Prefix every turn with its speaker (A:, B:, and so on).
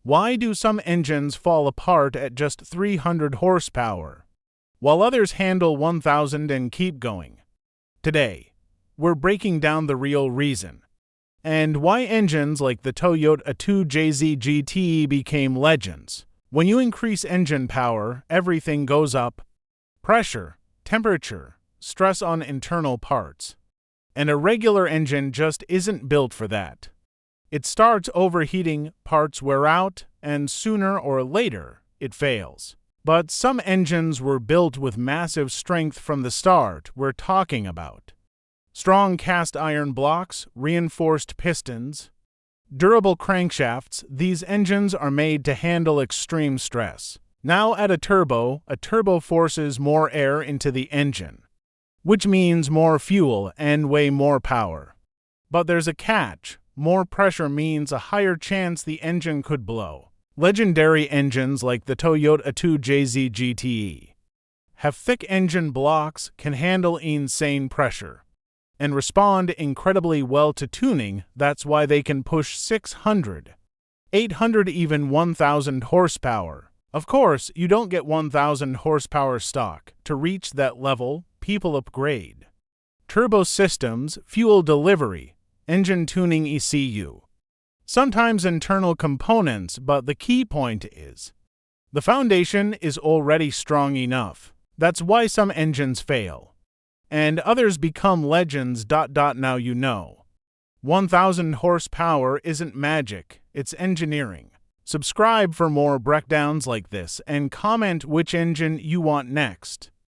A: Why do some engines fall apart at just 300 horsepower, while others handle 1,000 and keep going? Today, we're breaking down the real reason, and why engines like the Toyota 2JZ-GTE became legends. When you increase engine power, everything goes up: pressure, temperature, stress on internal parts. And a regular engine just isn't built for that. It starts overheating, parts wear out, and sooner or later, it fails. But some engines were built with massive strength from the start. We're talking about strong cast iron blocks, reinforced pistons, durable crankshafts. These engines are made to handle extreme stress. Now add a turbo forces more air into the engine, which means more fuel and way more power. But there's a catch. More pressure means a higher chance the engine could blow. Legendary engines like the Toyota 2JZ-GTE have thick engine blocks, can handle insane pressure, and respond incredibly well to tuning. That's why they can push 600, 800, even 1,000 horsepower. Of course, you don't get 1,000 horsepower stock. To reach that level, people upgrade turbo systems, fuel delivery, engine tuning, ECU, sometimes internal components, but the key point is the foundation is already strong enough. That's why some engines fail and others become legends. Now you know. 1,000 horsepower isn't magic, it's engineering. Subscribe for more breakdowns like this and comment which engine you want next.